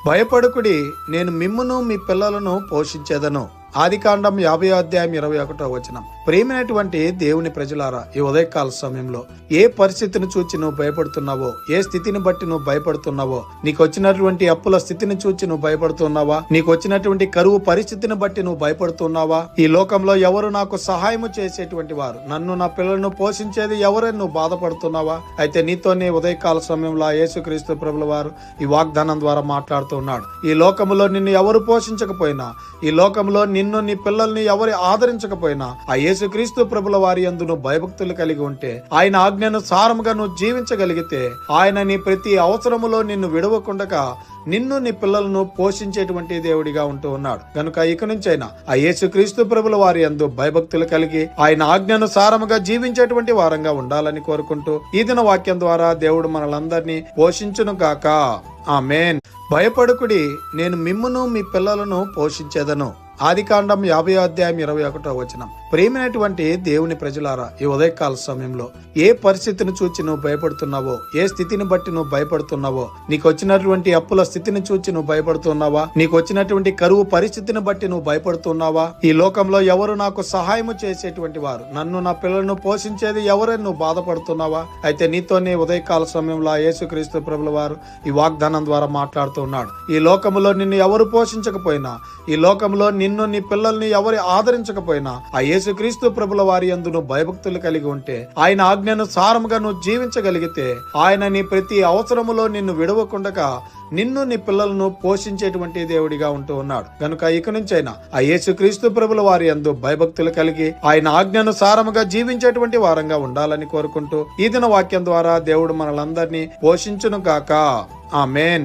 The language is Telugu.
భయపడుకుడి, నేను మిమ్మును మీ పిల్లలను పోషించేదను. ఆదికాండం 50:21. ప్రియమైనటువంటి దేవుని ప్రజలారా, ఈ ఉదయకాల సమయంలో ఏ పరిస్థితిని చూచి నువ్వు భయపడుతున్నావో, ఏ స్థితిని బట్టి నువ్వు భయపడుతున్నావో, నీకు వచ్చినటువంటి అప్పుల స్థితిని చూచి నువ్వు భయపడుతున్నావా, నీకు వచ్చినటువంటి కరువు పరిస్థితిని బట్టి నువ్వు భయపడుతున్నావా, ఈ లోకంలో ఎవరు నాకు సహాయము చేసేటువంటి వారు, నన్ను నా పిల్లలను పోషించేది ఎవరని నువ్వు బాధపడుతున్నావా? అయితే నీతోనే ఉదయకాల సమయంలో యేసుక్రీస్తు ప్రభుల వారు ఈ వాగ్దానం ద్వారా మాట్లాడుతూ ఉన్నాడు. ఈ లోకంలో నిన్ను ఎవరు పోషించకపోయినా, ఈ లోకంలో నిన్ను నీ పిల్లల్ని ఎవరు ఆదరించకపోయినా, ఆ యేసుక్రీస్తు ప్రభుల వారి యందు నువ్వు భయభక్తులు కలిగి ఉంటే, ఆయన ఆజ్ఞను సారముగా నువ్వు జీవించగలిగితే, ఆయన నీ ప్రతి అవసరములో నిన్ను విడవకుండగా నిన్ను నీ పిల్లలను పోషించేటువంటి దేవుడిగా ఉంటూ ఉన్నాడు. కనుక ఇక నుంచైనా ఆ యేసుక్రీస్తు ప్రభుల వారి యందు భయభక్తులు కలిగి ఆయన ఆజ్ఞను సారముగా జీవించేటువంటి వారంగా ఉండాలని కోరుకుంటూ ఈ దిన వాక్యం ద్వారా దేవుడు మనలందరినీ పోషించును గాక. ఆమేన్. భయపడుకుడి, నేను మిమ్మును మీ పిల్లలను పోషించేదను. ఆదికాండం 50:21. ప్రియమైనటువంటి దేవుని ప్రజలారా, ఈ ఉదయకాల సమయంలో ఏ పరిస్థితిని చూచి నువ్వు భయపడుతున్నావో, ఏ స్థితిని బట్టి నువ్వు భయపడుతున్నావో, నీకు వచ్చినటువంటి అప్పుల స్థితిని చూచి నువ్వు భయపడుతున్నావా, నీకు వచ్చినటువంటి కరువు పరిస్థితిని బట్టి నువ్వు భయపడుతున్నావా, ఈ లోకంలో ఎవరు నాకు సహాయము చేసేటువంటి వారు, నన్ను నా పిల్లలను పోషించేది ఎవరని నువ్వు బాధపడుతున్నావా? అయితే నీతోనే ఉదయకాల సమయంలో యేసుక్రీస్తు ప్రభుల వారు ఈ వాగ్దానం ద్వారా మాట్లాడుతూ ఉన్నాడు. ఈ లోకంలో నిన్ను ఎవరు పోషించకపోయినా, ఈ లోకంలో నిన్ను నీ పిల్లల్ని ఎవరు ఆదరించకపోయినా, ఆ యేసుక్రీస్తు ప్రభుల వారి యందు నువ్వు భయభక్తులు కలిగి ఉంటే, ఆయన ఆజ్ఞను సారముగా నువ్వు జీవించగలిగితే, ఆయన నీ ప్రతి అవసరములో నిన్ను విడవకుండగా నిన్ను నీ పిల్లలను పోషించేటువంటి దేవుడిగా ఉంటూ ఉన్నాడు. కనుక ఇక నుంచైనా ఆ యేసుక్రీస్తు ప్రభుల వారి యందు భయభక్తులు కలిగి ఆయన ఆజ్ఞను సారముగా జీవించేటువంటి వారంగా ఉండాలని కోరుకుంటూ ఈ దిన వాక్యం ద్వారా దేవుడు మనలందరినీ పోషించును గాక. ఆమేన్.